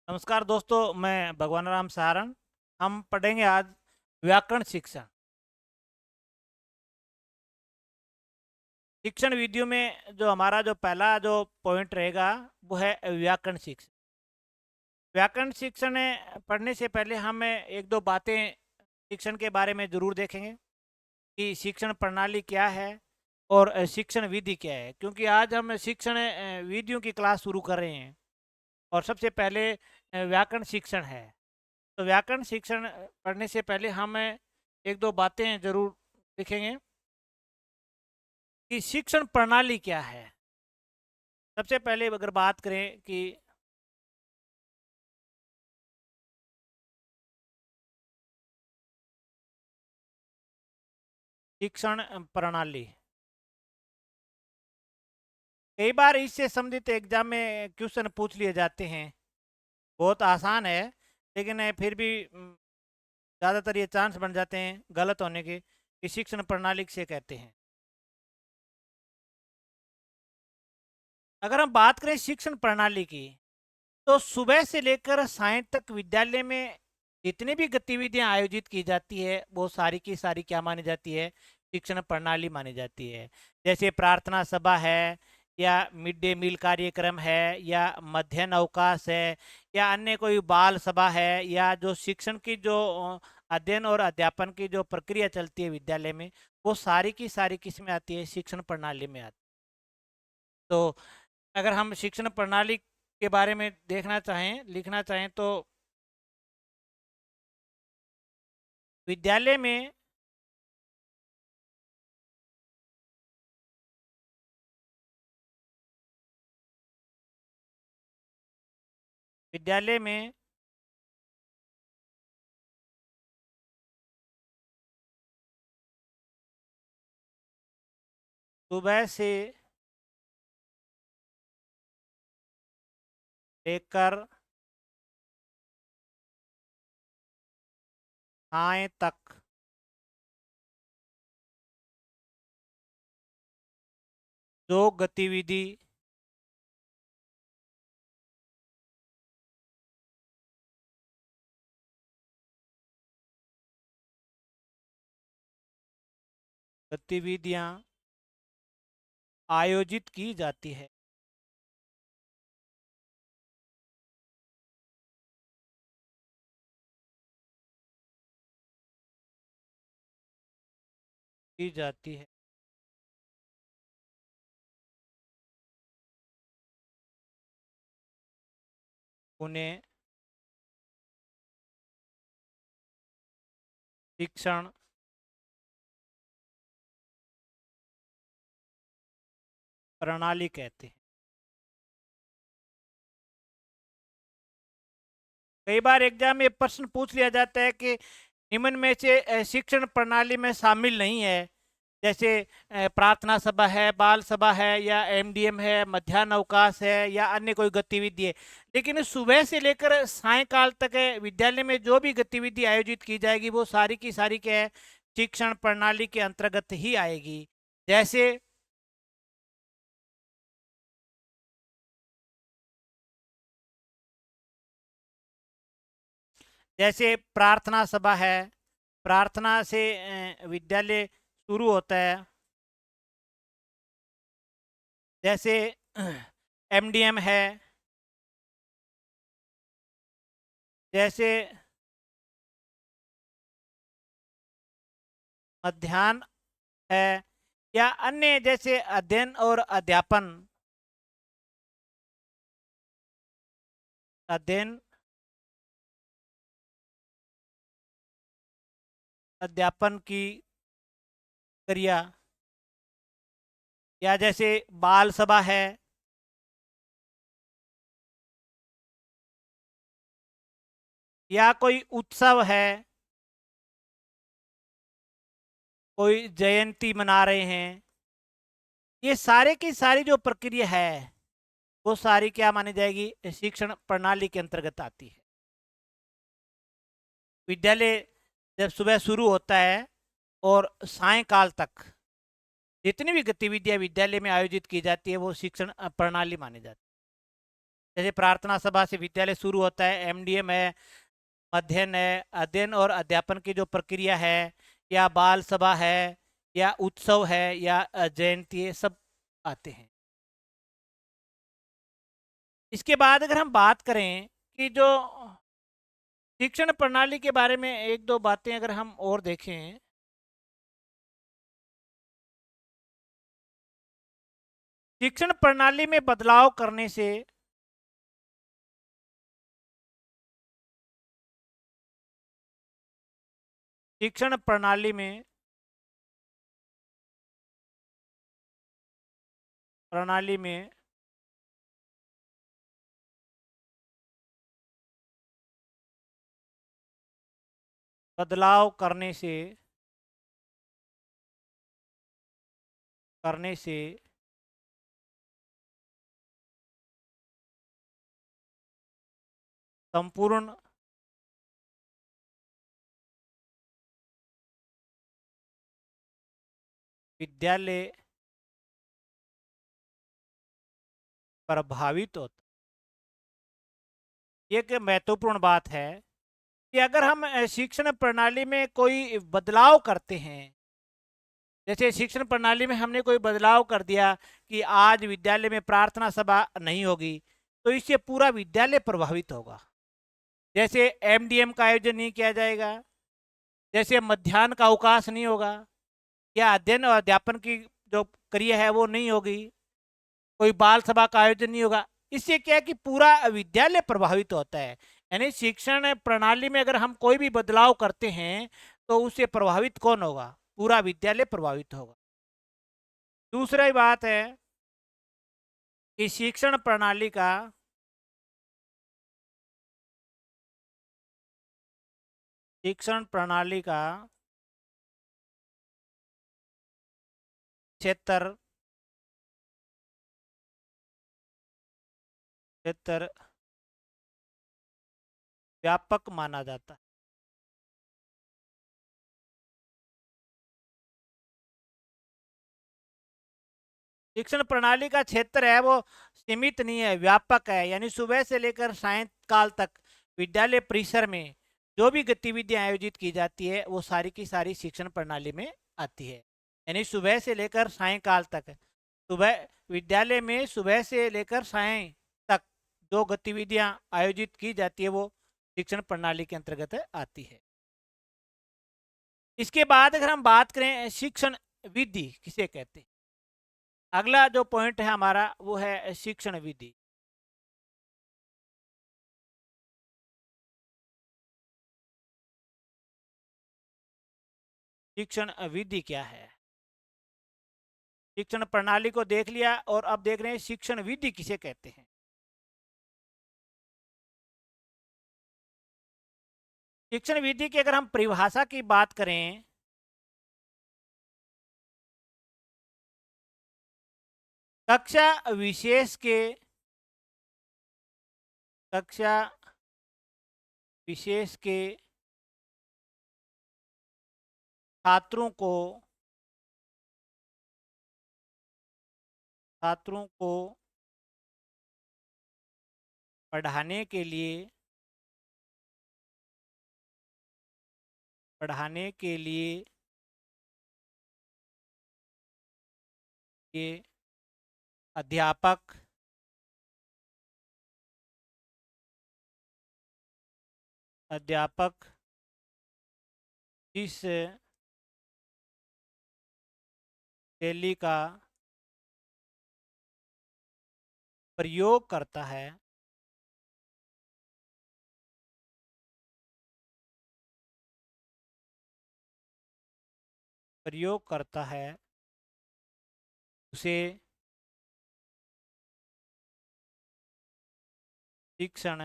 नमस्कार दोस्तों, मैं भगवान राम सहारण। हम पढ़ेंगे आज व्याकरण शिक्षण। शिक्षण वीडियो में जो हमारा जो पहला जो पॉइंट रहेगा वो है व्याकरण शिक्षण। व्याकरण शिक्षण पढ़ने से पहले हम एक दो बातें शिक्षण के बारे में ज़रूर देखेंगे कि शिक्षण प्रणाली क्या है और शिक्षण विधि क्या है, क्योंकि आज हम शिक्षण विधियों की क्लास शुरू कर रहे हैं। और सबसे पहले व्याकरण शिक्षण है। तो व्याकरण शिक्षण पढ़ने से पहले हम एक दो बातें जरूर लिखेंगे कि शिक्षण प्रणाली क्या है। सबसे पहले अगर बात करें कि शिक्षण प्रणाली, कई बार इससे संबंधित एग्जाम में क्वेश्चन पूछ लिए जाते हैं। बहुत आसान है, लेकिन फिर भी ज़्यादातर ये चांस बन जाते हैं गलत होने के कि शिक्षण प्रणाली से कहते हैं। अगर हम बात करें शिक्षण प्रणाली की, तो सुबह से लेकर सायं तक विद्यालय में जितनी भी गतिविधियां आयोजित की जाती है वो सारी की सारी क्या मानी जाती है? शिक्षण प्रणाली मानी जाती है। जैसे प्रार्थना सभा है, या मिड डे मील कार्यक्रम है, या मध्याह्न अवकाश है, या अन्य कोई बाल सभा है, या जो शिक्षण की जो अध्ययन और अध्यापन की जो प्रक्रिया चलती है विद्यालय में, वो सारी की सारी किस में आती है? शिक्षण प्रणाली में आती है। तो अगर हम शिक्षण प्रणाली के बारे में देखना चाहें, लिखना चाहें, तो विद्यालय में विद्यालय में सुबह से लेकर सायं तक जो गतिविधि गतिविधियां आयोजित की जाती है, की जाती है, उन्हें शिक्षण प्रणाली कहते हैं। कई बार एग्जाम में प्रश्न पूछ लिया जाता है कि निम्न में से शिक्षण प्रणाली में शामिल नहीं है। जैसे प्रार्थना सभा है, बाल सभा है, या एमडीएम है, मध्याह्न अवकाश है, या अन्य कोई गतिविधि है। लेकिन सुबह से लेकर सायंकाल तक विद्यालय में जो भी गतिविधि आयोजित की जाएगी वो सारी की सारी क्या है? शिक्षण प्रणाली के अंतर्गत ही आएगी। जैसे जैसे प्रार्थना सभा है, प्रार्थना से विद्यालय शुरू होता है। जैसे एमडीएम है, जैसे मध्याह्न है, या अन्य जैसे अध्ययन और अध्यापन, अध्ययन अध्यापन की क्रिया, या जैसे बाल सभा है, या कोई उत्सव है, कोई जयंती मना रहे हैं, ये सारे की सारी जो प्रक्रिया है वो सारी क्या मानी जाएगी? शिक्षण प्रणाली के अंतर्गत आती है। विद्यालय जब सुबह शुरू होता है और सायंकाल तक जितनी भी गतिविधियां विद्यालय में आयोजित की जाती है वो शिक्षण प्रणाली मानी जाती है। जैसे प्रार्थना सभा से विद्यालय शुरू होता है, एमडीएम है, अध्ययन है, अध्ययन और अध्यापन की जो प्रक्रिया है, या बाल सभा है, या उत्सव है, या जयंती है, सब आते हैं। इसके बाद अगर हम बात करें कि जो शिक्षण प्रणाली के बारे में एक दो बातें अगर हम और देखें, शिक्षण प्रणाली में बदलाव करने से शिक्षण प्रणाली में बदलाव करने से संपूर्ण विद्यालय प्रभावित होता। ये एक महत्वपूर्ण बात है कि अगर हम शिक्षण प्रणाली में कोई बदलाव करते हैं, जैसे शिक्षण प्रणाली में हमने कोई बदलाव कर दिया कि आज विद्यालय में प्रार्थना सभा नहीं होगी, तो इससे पूरा विद्यालय प्रभावित होगा। जैसे एमडीएम का आयोजन नहीं किया जाएगा, जैसे मध्याह्न का अवकाश नहीं होगा, या अध्ययन और अध्यापन की जो क्रिया है वो नहीं होगी, कोई बाल सभा का आयोजन नहीं होगा। इससे क्या है कि पूरा विद्यालय प्रभावित होता है। यानी शिक्षण प्रणाली में अगर हम कोई भी बदलाव करते हैं तो उससे प्रभावित कौन होगा? पूरा विद्यालय प्रभावित होगा। दूसरी बात है कि शिक्षण प्रणाली का क्षेत्र व्यापक माना जाता है। शिक्षण प्रणाली का क्षेत्र है वो सीमित नहीं है, व्यापक है। यानी सुबह से लेकर सायंकाल तक विद्यालय परिसर में जो भी गतिविधियां आयोजित की जाती है वो सारी की सारी शिक्षण प्रणाली में आती है। यानी सुबह से लेकर सायंकाल तक, सुबह विद्यालय में सुबह से लेकर सायं तक जो गतिविधियां आयोजित की जाती है वो शिक्षण प्रणाली के अंतर्गत आती है। इसके बाद अगर हम बात करें शिक्षण विधि किसे कहते हैं, अगला जो पॉइंट है हमारा वो है शिक्षण विधि। शिक्षण विधि क्या है? शिक्षण प्रणाली को देख लिया और अब देख रहे हैं शिक्षण विधि किसे कहते हैं। शिक्षण विधि की अगर हम परिभाषा की बात करें, कक्षा विशेष के छात्रों को पढ़ाने के लिए ये अध्यापक जिस शैली का प्रयोग करता है उसे शिक्षण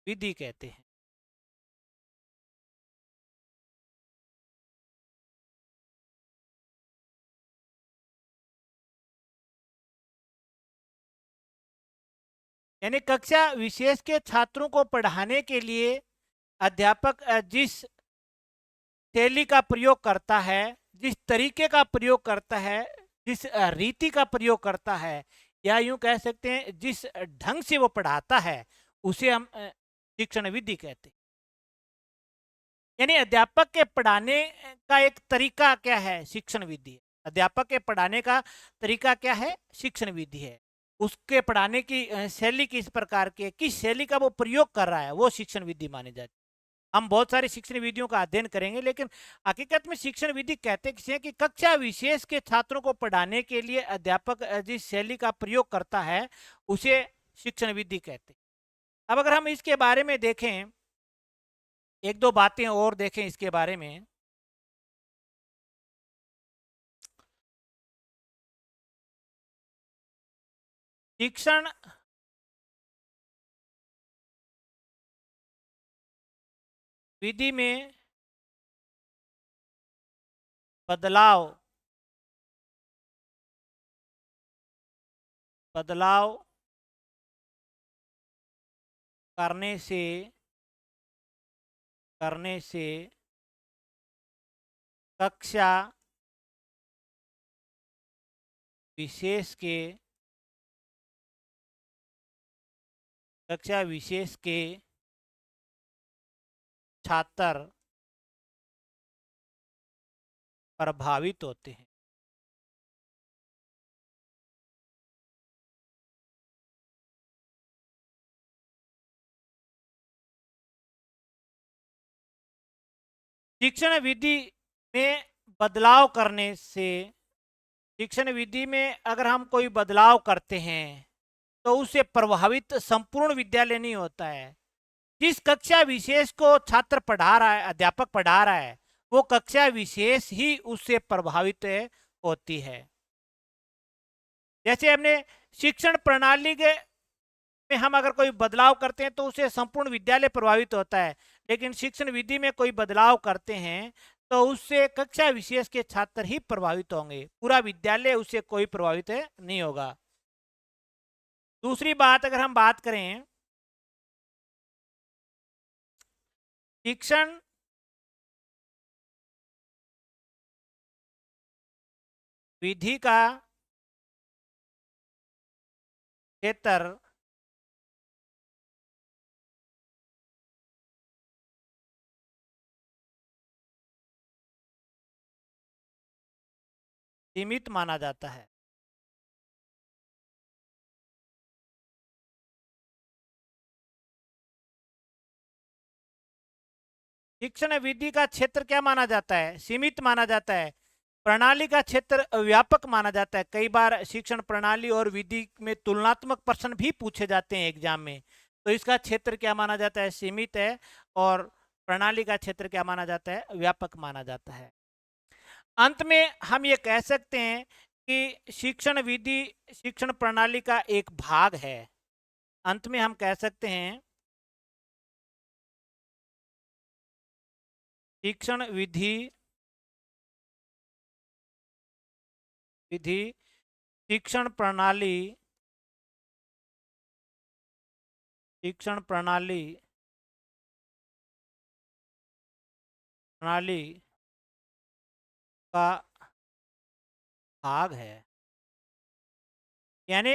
विधि कहते हैं। यानी कक्षा विशेष के छात्रों को पढ़ाने के लिए अध्यापक जिस शैली का प्रयोग करता है, जिस तरीके का प्रयोग करता है, जिस रीति का प्रयोग करता है, या यूं कह सकते हैं जिस ढंग से वो पढ़ाता है, उसे हम शिक्षण विधि कहते हैं। यानी अध्यापक के पढ़ाने का एक तरीका क्या है? शिक्षण विधि है। अध्यापक के पढ़ाने का तरीका क्या है? शिक्षण विधि है। उसके पढ़ाने की शैली किस प्रकार की है, किस शैली का वो प्रयोग कर रहा है, वो शिक्षण विधि मानी जाती है। हम बहुत सारी शिक्षण विधियों का अध्ययन करेंगे, लेकिन हकीकत में शिक्षण विधि कहते किसे हैं कि कक्षा विशेष के छात्रों को पढ़ाने के लिए अध्यापक जिस शैली का प्रयोग करता है, उसे शिक्षण विधि कहते हैं। अब अगर हम इसके बारे में देखें, एक दो बातें और देखें इसके बारे में। शिक्षण विधि में बदलाव बदलाव करने से कक्षा विशेष के छात्र प्रभावित होते हैं। शिक्षण विधि में बदलाव करने से, शिक्षण विधि में अगर हम कोई बदलाव करते हैं तो उससे प्रभावित संपूर्ण विद्यालय नहीं होता है। जिस कक्षा विशेष को छात्र पढ़ा रहा है, अध्यापक पढ़ा रहा है, वो कक्षा विशेष ही उससे प्रभावित होती है। जैसे हमने शिक्षण प्रणाली के में हम अगर कोई बदलाव करते हैं तो उससे संपूर्ण विद्यालय प्रभावित होता है, लेकिन शिक्षण विधि में कोई बदलाव करते हैं तो उससे कक्षा विशेष के छात्र ही प्रभावित होंगे, पूरा विद्यालय उससे कोई प्रभावित नहीं होगा। दूसरी बात अगर हम बात करें, शिक्षण विधि का क्षेत्र सीमित माना जाता है। शिक्षण विधि का क्षेत्र क्या माना जाता है? सीमित माना जाता है। प्रणाली का क्षेत्र व्यापक माना जाता है। कई बार शिक्षण प्रणाली और विधि में तुलनात्मक प्रश्न भी पूछे जाते हैं एग्जाम में, तो इसका क्षेत्र क्या माना जाता है? सीमित है। और प्रणाली का क्षेत्र क्या माना जाता है? व्यापक माना जाता है। अंत में हम ये कह सकते हैं कि शिक्षण विधि शिक्षण प्रणाली का एक भाग है। अंत में हम कह सकते हैं शिक्षण विधि शिक्षण प्रणाली प्रणाली का भाग है। यानी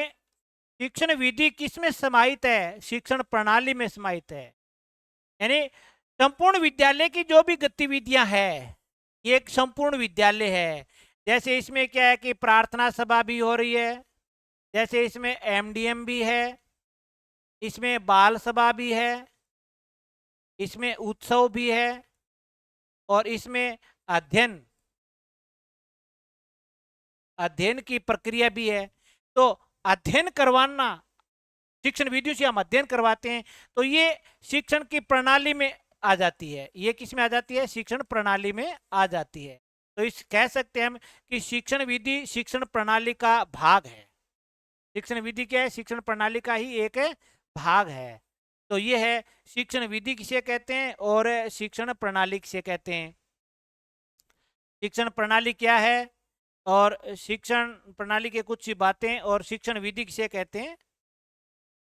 शिक्षण विधि किसमें समाहित है? शिक्षण प्रणाली में समाहित है। यानी संपूर्ण विद्यालय की जो भी गतिविधियां है, ये एक संपूर्ण विद्यालय है। जैसे इसमें क्या है कि प्रार्थना सभा भी हो रही है, जैसे इसमें एमडीएम भी है, इसमें बाल सभा भी है, इसमें उत्सव भी है, और इसमें अध्ययन की प्रक्रिया भी है। तो अध्ययन करवाना, शिक्षण विधियों से हम अध्ययन करवाते हैं, तो ये शिक्षण की प्रणाली में आ जाती है। ये किस में आ जाती है? शिक्षण प्रणाली में आ जाती है। तो इस कह सकते हैं हम कि शिक्षण विधि शिक्षण प्रणाली का भाग है। शिक्षण विधि क्या है? शिक्षण प्रणाली का ही एक भाग है। तो ये है शिक्षण विधि किसे कहते हैं और शिक्षण प्रणाली किसे कहते हैं। शिक्षण प्रणाली क्या है और शिक्षण प्रणाली के कुछ बातें, और शिक्षण विधि किसे कहते हैं।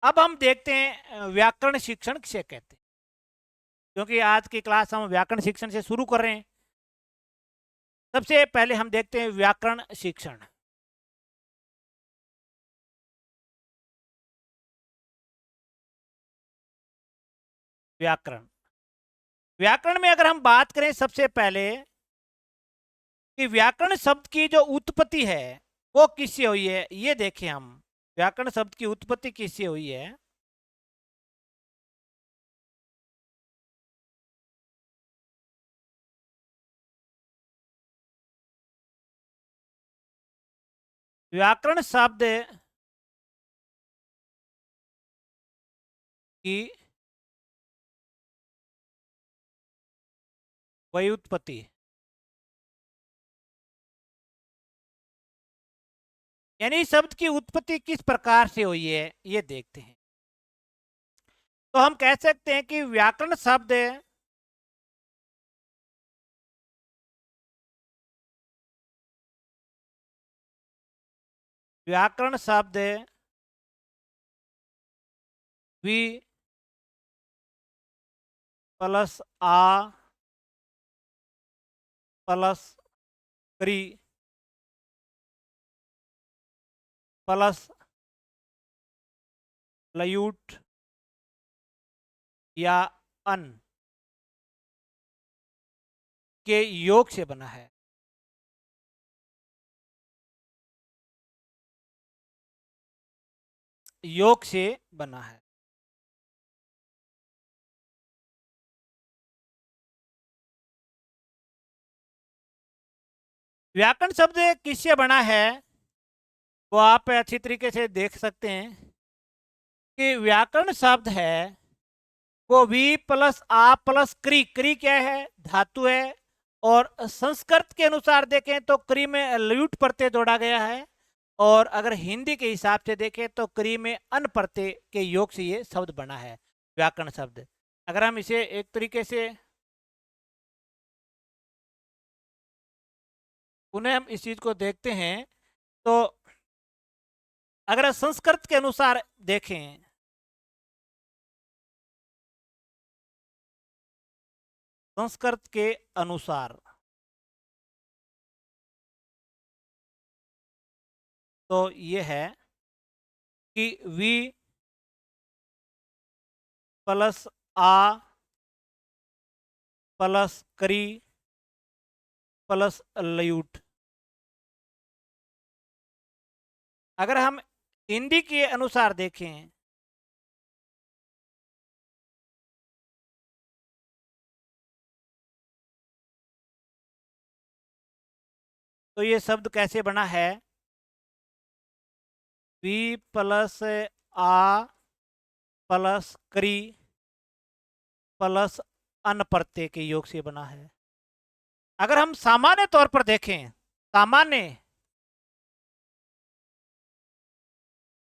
अब हम देखते हैं व्याकरण शिक्षण किसे कहते हैं, क्योंकि आज की क्लास हम व्याकरण शिक्षण से शुरू कर रहे हैं। सबसे पहले हम देखते हैं व्याकरण शिक्षण। व्याकरण। व्याकरण में अगर हम बात करें सबसे पहले कि व्याकरण शब्द की जो उत्पत्ति है वो किससे हुई है, ये देखें हम। व्याकरण शब्द की उत्पत्ति किससे हुई है? व्याकरण शब्द की व्युत्पत्ति, यानी शब्द की उत्पत्ति किस प्रकार से हुई है ये देखते हैं। तो हम कह सकते हैं कि व्याकरण शब्द व्याकरण शब्द वी प्लस आ प्लस क्री प्लस लयूट या अन के योग से बना है। योग से बना है। व्याकरण शब्द किससे बना है वो आप अच्छी तरीके से देख सकते हैं कि व्याकरण शब्द है वो वी प्लस आ प्लस क्री, क्री क्या है, धातु है। और संस्कृत के अनुसार देखें तो क्री में ल्यूट प्रत्यय जोड़ा गया है, और अगर हिंदी के हिसाब से देखें तो क्री में अन प्रत्यय के योग से ये शब्द बना है व्याकरण शब्द। अगर हम इसे एक तरीके से पुनः हम इस चीज को देखते हैं तो अगर संस्कृत के अनुसार देखें, संस्कृत के अनुसार तो ये है कि वी प्लस आ प्लस करी प्लस लयूट। अगर हम हिंदी के अनुसार देखें तो ये शब्द कैसे बना है, वी प्लस आ प्लस करी प्लस अन प्रत्यय के योग से बना है। अगर हम सामान्य तौर पर देखें, सामान्य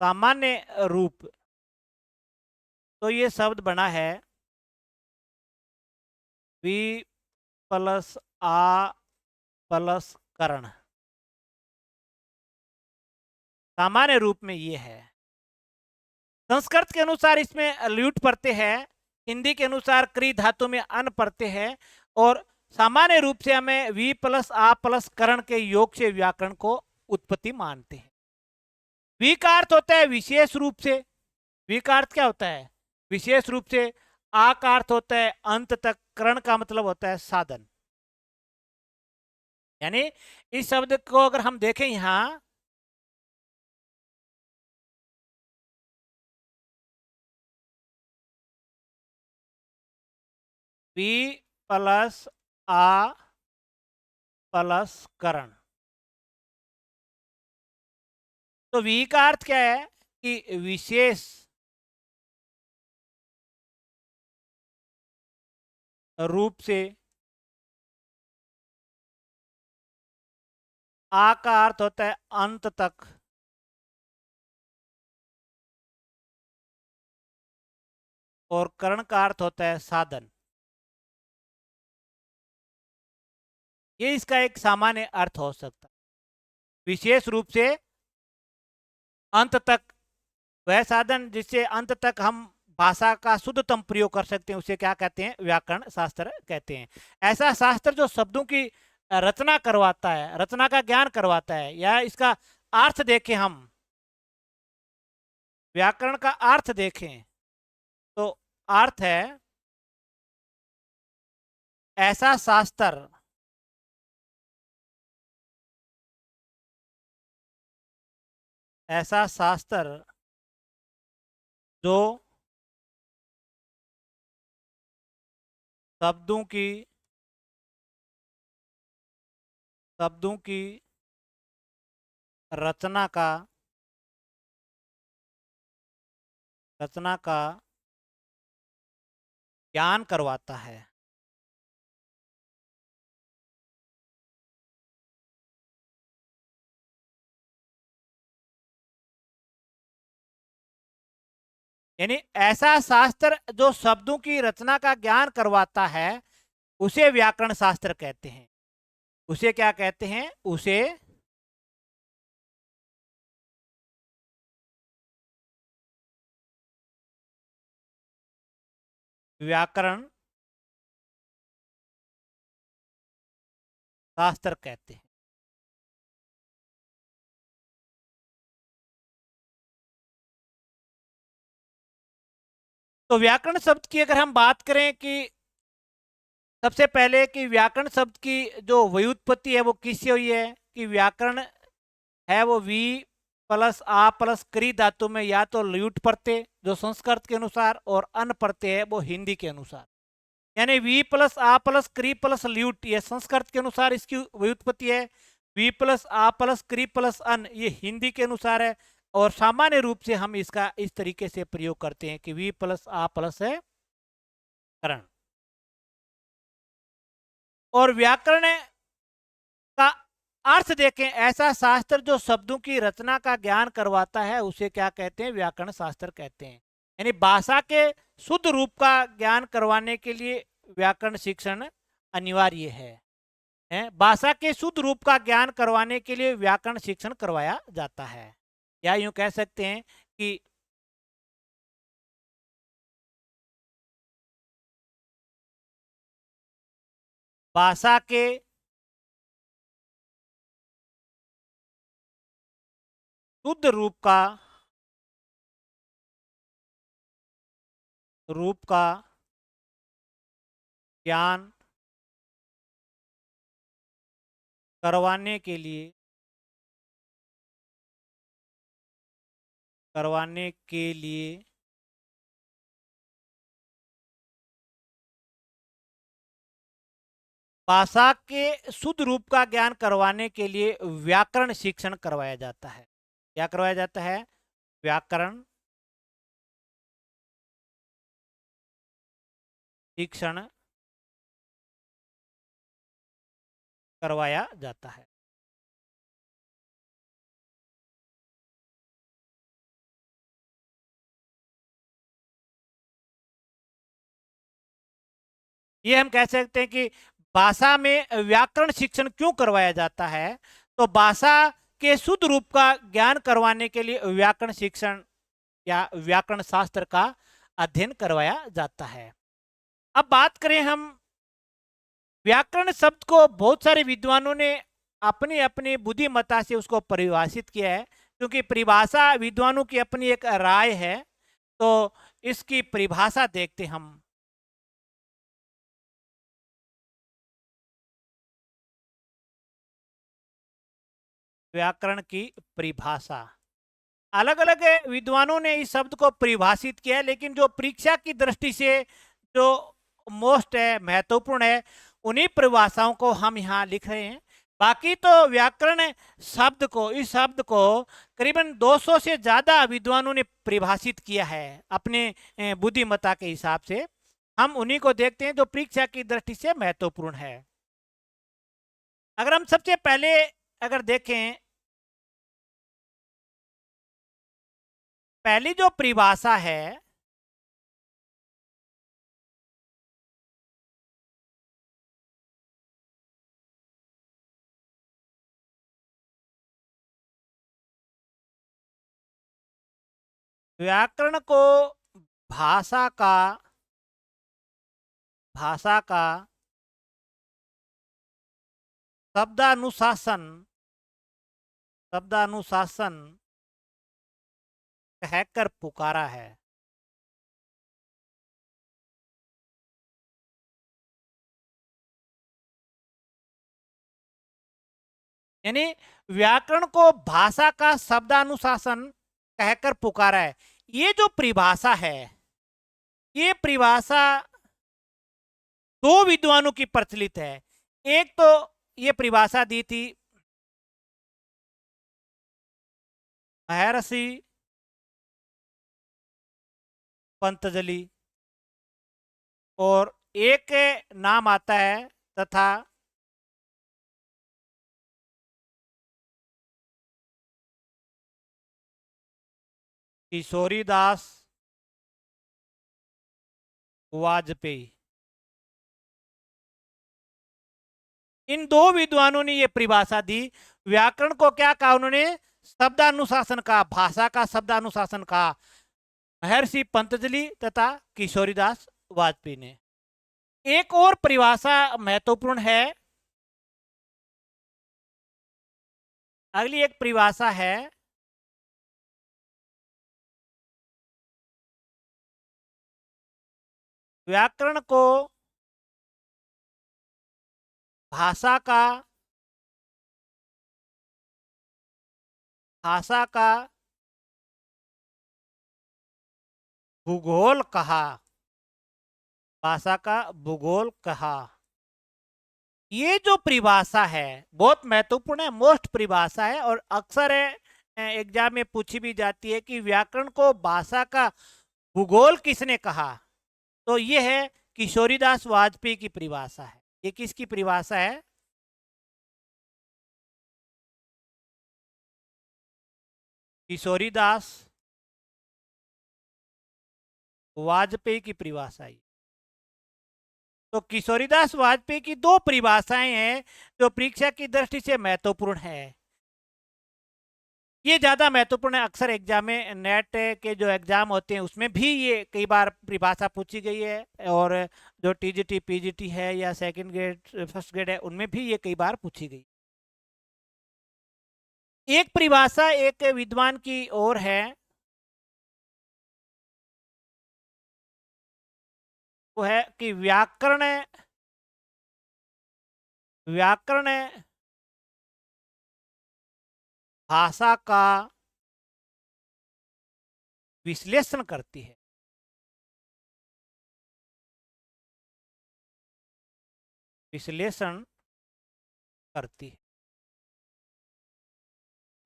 सामान्य रूप, तो ये शब्द बना है वी प्लस आ प्लस करण। सामान्य रूप में ये है। संस्कृत के अनुसार इसमें ल्यूट प्रत्यय है, हिंदी के अनुसार क्री धातु में अन प्रत्यय है, और सामान्य रूप से हमें वी प्लस आ प्लस करण के योग से व्याकरण को उत्पत्ति मानते हैं। वी का अर्थ होता है विशेष रूप से। वी का अर्थ क्या होता है, विशेष रूप से। आ का अर्थ होता है अंत तक, करण का मतलब होता है साधन। यानी इस शब्द को अगर हम देखें यहां, वी प्लस आ प्लस करण, तो वी का अर्थ क्या है कि विशेष रूप से। आ का अर्थ होता है अंत तक, और करण का अर्थ होता है साधन। ये इसका एक सामान्य अर्थ हो सकता है। विशेष रूप से अंत तक, वह साधन जिससे अंत तक हम भाषा का शुद्धतम प्रयोग कर सकते हैं उसे क्या कहते हैं, व्याकरण शास्त्र कहते हैं। ऐसा शास्त्र जो शब्दों की रचना करवाता है, रचना का ज्ञान करवाता है, या इसका अर्थ देखें हम, व्याकरण का अर्थ देखें तो अर्थ है ऐसा शास्त्र ऐसा शास्त्र जो शब्दों की शब्दों की रचना का रचना का ज्ञान करवाता है। यानी ऐसा शास्त्र जो शब्दों की रचना का ज्ञान करवाता है उसे व्याकरण शास्त्र कहते हैं। उसे क्या कहते हैं? उसे व्याकरण शास्त्र कहते हैं। तो व्याकरण शब्द की अगर हम बात करें कि सबसे पहले कि व्याकरण शब्द की जो व्युत्पत्ति है वो किससे हुई है, कि व्याकरण है वो वी प्लस आ प्लस क्री धातु में या तो ल्यूट प्रत्यय जो संस्कृत के अनुसार और अन प्रत्यय है वो हिंदी के अनुसार, यानी वी प्लस आ प्लस क्री प्लस ल्यूट ये संस्कृत के अनुसार इसकी व्युत्पत्ति है। वी प्लस आ प्लस क्री प्लस अन ये हिंदी के अनुसार है। और सामान्य रूप से हम इसका इस तरीके से प्रयोग करते हैं कि वी प्लस आ प्लस है करण। और व्याकरण का अर्थ देखें, ऐसा शास्त्र जो शब्दों की रचना का ज्ञान करवाता है उसे क्या कहते हैं? व्याकरण शास्त्र कहते हैं। यानी भाषा के शुद्ध रूप का ज्ञान करवाने के लिए व्याकरण शिक्षण अनिवार्य है। भाषा के शुद्ध रूप का ज्ञान करवाने के लिए व्याकरण शिक्षण करवाया जाता है। या यूं कह सकते हैं कि भाषा के शुद्ध रूप का ज्ञान करवाने के लिए करवाने के लिए भाषा के शुद्ध रूप का ज्ञान करवाने के लिए व्याकरण शिक्षण करवाया जाता है। क्या करवाया जाता है? व्याकरण शिक्षण करवाया जाता है। ये हम कह सकते हैं कि भाषा में व्याकरण शिक्षण क्यों करवाया जाता है, तो भाषा के शुद्ध रूप का ज्ञान करवाने के लिए व्याकरण शिक्षण या व्याकरण शास्त्र का अध्ययन करवाया जाता है। अब बात करें हम व्याकरण शब्द को, बहुत सारे विद्वानों ने अपनी अपनी बुद्धिमत्ता से उसको परिभाषित किया है, क्योंकि परिभाषा विद्वानों की अपनी एक राय है। तो इसकी परिभाषा देखते हम। व्याकरण की परिभाषा अलग अलग विद्वानों ने इस शब्द को परिभाषित किया है, लेकिन जो परीक्षा की दृष्टि से जो मोस्ट है, महत्वपूर्ण है, उन्हीं परिभाषाओं को हम यहाँ लिख रहे हैं। बाकी तो व्याकरण शब्द को, इस शब्द को करीबन 200 से ज्यादा विद्वानों ने परिभाषित किया है अपने बुद्धिमत्ता के हिसाब से। हम उन्हीं को देखते हैं जो परीक्षा की दृष्टि से महत्वपूर्ण है। अगर हम सबसे पहले अगर देखें, पहली जो परिभाषा है व्याकरण को भाषा का भाषा का शब्दानुशासन शब्दानुशासन कहकर पुकारा है। यानी व्याकरण को भाषा का शब्दानुशासन कहकर पुकारा है। ये जो परिभाषा है, ये परिभाषा दो विद्वानों की प्रचलित है। एक तो ये परिभाषा दी थी महर्षि पंतजलि, और एक नाम आता है तथा किशोरीदास वाजपेयी। इन दो विद्वानों ने यह परिभाषा दी। व्याकरण को क्या कहा उन्होंने? शब्दानुशासन का, भाषा का शब्दानुशासन का, महर्षि पंतजलि तथा किशोरीदास वाजपेयी ने। एक और परिभाषा महत्वपूर्ण है। अगली एक परिभाषा है व्याकरण को भाषा का भूगोल कहा। भाषा का भूगोल कहा। ये जो परिभाषा है बहुत महत्वपूर्ण है, मोस्ट परिभाषा है, और अक्सर एग्जाम में पूछी भी जाती है कि व्याकरण को भाषा का भूगोल किसने कहा। तो ये है किशोरीदास वाजपेयी की परिभाषा है। ये किसकी परिभाषा है? किशोरीदास वाजपेयी की परिभाषा है। तो किशोरीदास वाजपेयी की दो परिभाषाएं हैं जो परीक्षा की दृष्टि से महत्वपूर्ण है। ये ज्यादा महत्वपूर्ण है। अक्सर एग्जाम में, नेट के जो एग्जाम होते हैं उसमें भी ये कई बार परिभाषा पूछी गई है, और जो टीजीटी पीजीटी है या सेकंड ग्रेड फर्स्ट ग्रेड है उनमें भी ये कई बार पूछी गई। एक परिभाषा एक विद्वान की ओर है, वो है कि व्याकरण व्याकरण भाषा का विश्लेषण करती है। विश्लेषण करती है।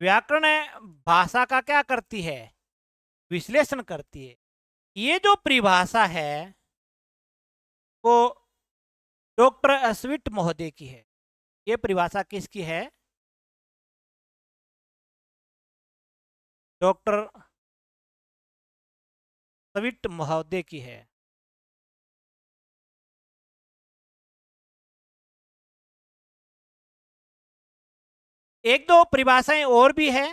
व्याकरण भाषा का क्या करती है? विश्लेषण करती है। ये जो परिभाषा है वो डॉक्टर अस्विट महोदय की है। ये परिभाषा किसकी है? डॉक्टर अस्विट महोदय की है। एक दो परिभाषाएं और भी है।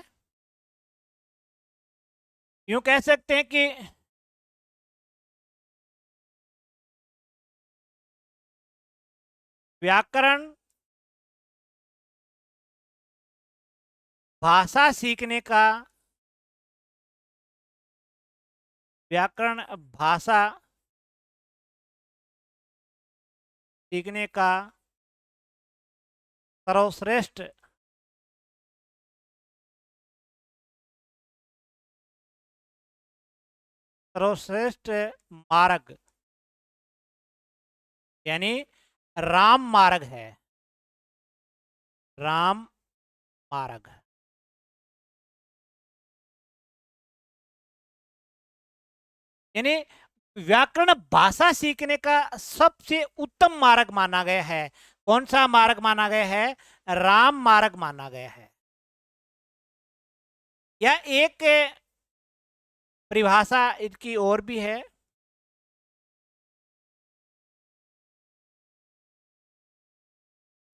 यूं कह सकते हैं कि व्याकरण भाषा सीखने का, व्याकरण भाषा सीखने का सर्वश्रेष्ठ सर्वश्रेष्ठ मार्ग यानी राम मार्ग है। राम मार्ग यानी व्याकरण भाषा सीखने का सबसे उत्तम मार्ग माना गया है। कौन सा मार्ग माना गया है? राम मार्ग माना गया है। या एक परिभाषा इनकी और भी है।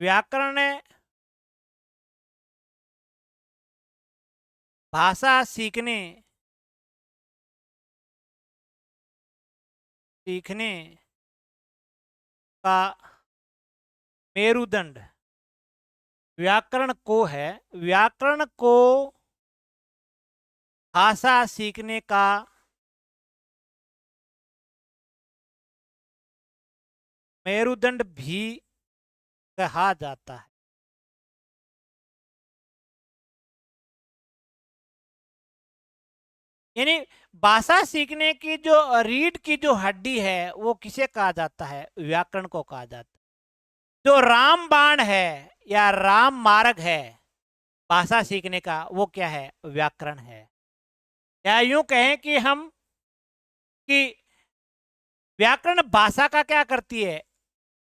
व्याकरण भाषा सीखने का मेरुदंड व्याकरण को है। व्याकरण को भाषा सीखने का मेरुदंड भी कहा जाता है। यानी भाषा सीखने की जो रीढ़ की जो हड्डी है वो किसे कहा जाता है? व्याकरण को कहा जाता है। जो रामबाण है या राम मार्ग है भाषा सीखने का, वो क्या है? व्याकरण है। या यूं कहें कि हम कि व्याकरण भाषा का क्या करती है?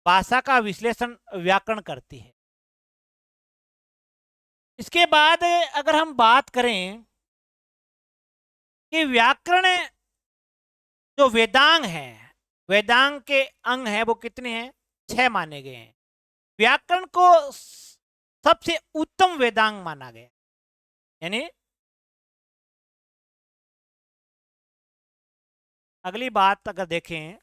भाषा का विश्लेषण व्याकरण करती है। इसके बाद अगर हम बात करें कि व्याकरण जो वेदांग है, वेदांग के अंग है वो कितने हैं? 6 माने गए हैं। व्याकरण को सबसे उत्तम वेदांग माना गया। यानी अगली बात अगर देखें,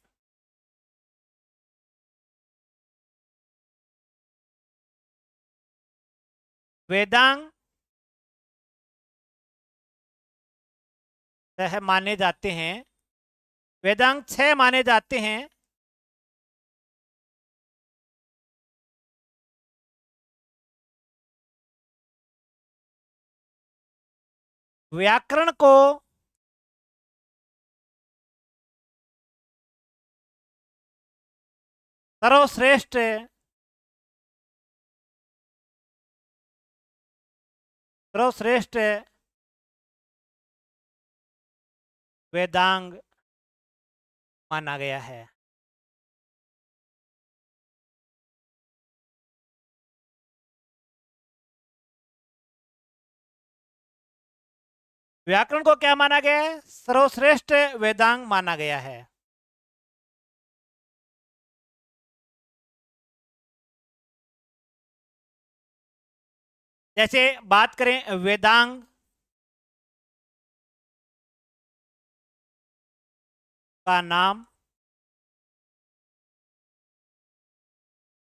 वेदांग माने जाते हैं, वेदांग 6 माने जाते हैं। व्याकरण को सर्वश्रेष्ठ सर्वश्रेष्ठ वेदांग माना गया है। व्याकरण को क्या माना गया है? सर्वश्रेष्ठ वेदांग माना गया है। जैसे बात करें वेदांग का नाम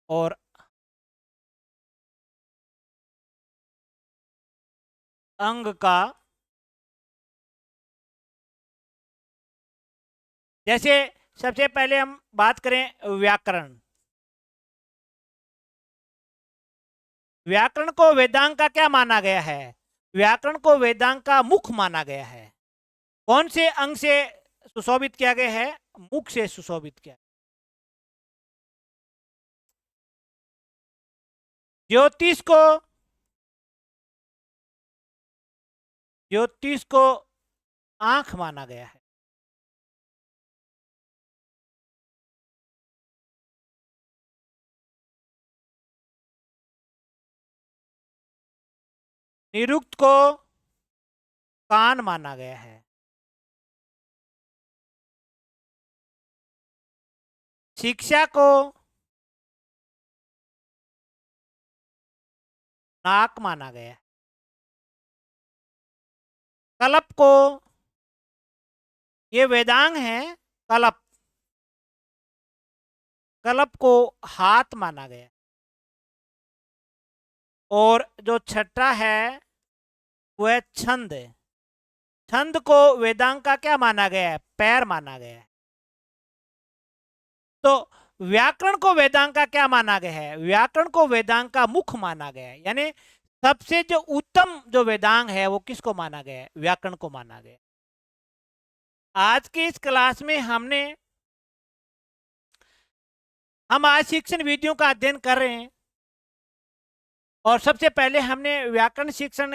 और अंग का, जैसे सबसे पहले हम बात करें व्याकरण। व्याकरण को वेदांग का क्या माना गया है? व्याकरण को वेदांग का मुख माना गया है। कौन से अंग से सुशोभित किया गया है? मुख से सुशोभित किया। ज्योतिष को, ज्योतिष को आंख माना गया है। निरुक्त को कान माना गया है। शिक्षा को नाक माना गया है। कल्प को, ये वेदांग है, कल्प, कल्प को हाथ माना गया। और जो छठा है वह छंद। छंद को वेदांग का क्या माना गया है? पैर माना गया है। तो व्याकरण को वेदांग का क्या माना गया है? व्याकरण को वेदांग का मुख माना गया है। यानी सबसे जो उत्तम जो वेदांग है वो किसको माना गया है? व्याकरण को माना गया। आज की इस क्लास में हम आज शिक्षण विधियों का अध्ययन कर रहे हैं और सबसे पहले हमने व्याकरण शिक्षण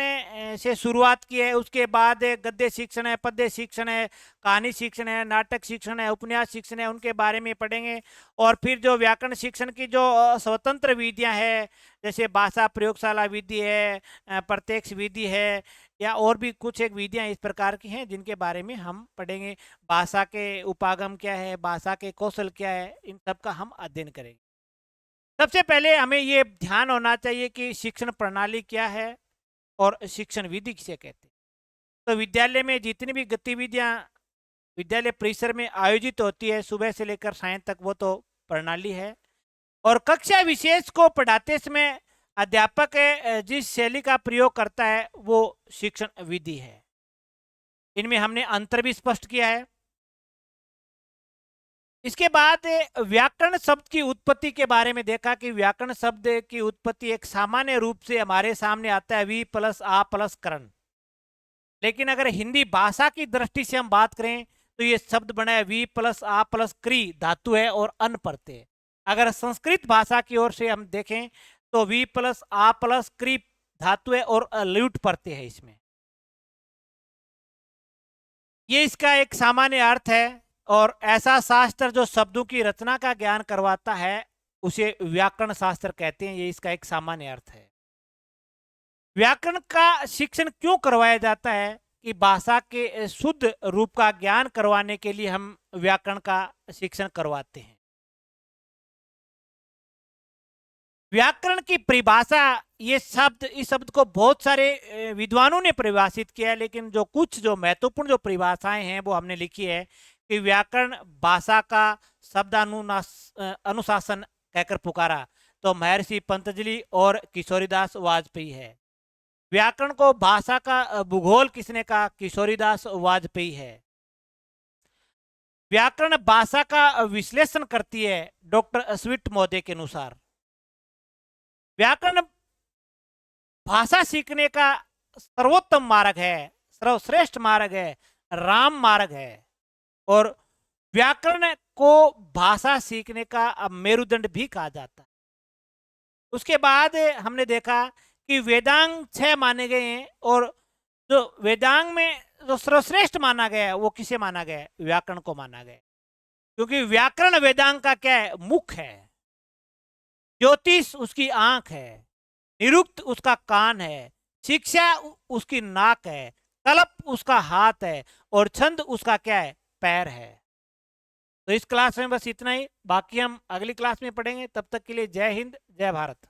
से शुरुआत की है। उसके बाद गद्य शिक्षण है, पद्य शिक्षण है, कहानी शिक्षण है, नाटक शिक्षण है, उपन्यास शिक्षण है, उनके बारे में पढ़ेंगे। और फिर जो व्याकरण शिक्षण की जो स्वतंत्र विधियां हैं, जैसे भाषा प्रयोगशाला विधि है, प्रत्यक्ष विधि है, या और भी कुछ एक विधियां इस प्रकार की हैं जिनके बारे में हम पढ़ेंगे। भाषा के उपागम क्या है, भाषा के कौशल क्या है, इन सब का हम अध्ययन करेंगे। सबसे पहले हमें ये ध्यान होना चाहिए कि शिक्षण प्रणाली क्या है और शिक्षण विधि किसे कहते हैं। तो विद्यालय में जितनी भी गतिविधियां विद्यालय परिसर में आयोजित होती है सुबह से लेकर सायं तक, वो तो प्रणाली है। और कक्षा विशेष को पढ़ाते समय अध्यापक जिस शैली का प्रयोग करता है वो शिक्षण विधि है। इनमें हमने अंतर भी स्पष्ट किया है। इसके बाद व्याकरण शब्द की उत्पत्ति के बारे में देखा कि व्याकरण शब्द की उत्पत्ति एक सामान्य रूप से हमारे सामने आता है वी प्लस आ प्लस करण। लेकिन अगर हिंदी भाषा की दृष्टि से हम बात करें तो ये शब्द बना है वी प्लस आ प्लस क्री धातु है और अन प्रत्यय। अगर संस्कृत भाषा की ओर से हम देखें तो वी प्लस आ प्लस क्री धातु है और ल्यूट प्रत्यय है इसमें। ये इसका एक सामान्य अर्थ है। और ऐसा शास्त्र जो शब्दों की रचना का ज्ञान करवाता है उसे व्याकरण शास्त्र कहते हैं। ये इसका एक सामान्य अर्थ है। व्याकरण का शिक्षण क्यों करवाया जाता है कि भाषा के शुद्ध रूप का ज्ञान करवाने के लिए हम व्याकरण का शिक्षण करवाते हैं। व्याकरण की परिभाषा, ये शब्द, इस शब्द को बहुत सारे विद्वानों ने परिभाषित किया है, लेकिन जो महत्वपूर्ण जो परिभाषाएं हैं वो हमने लिखी है कि व्याकरण भाषा का अनुशासन कहकर पुकारा तो महर्षि पतंजलि और किशोरीदास वाजपेयी है। व्याकरण को भाषा का भूगोल किसने कहा? किशोरीदास वाजपेयी है। व्याकरण भाषा का विश्लेषण करती है डॉक्टर स्विट महोदय के अनुसार। व्याकरण भाषा सीखने का सर्वोत्तम मार्ग है, सर्वश्रेष्ठ मार्ग है, राम मार्ग है। और व्याकरण को भाषा सीखने का मेरुदंड भी कहा जाता है। उसके बाद हमने देखा कि वेदांग 6 माने गए हैं और जो वेदांग में जो सर्वश्रेष्ठ माना गया है वो किसे माना गया है? व्याकरण को माना गया, क्योंकि व्याकरण वेदांग का क्या है? मुख है। ज्योतिष उसकी आंख है, निरुक्त उसका कान है, शिक्षा उसकी नाक है, कल्प उसका हाथ है और छंद उसका क्या है? पैर है। तो इस क्लास में बस इतना ही, बाकी हम अगली क्लास में पढ़ेंगे। तब तक के लिए जय हिंद, जय भारत।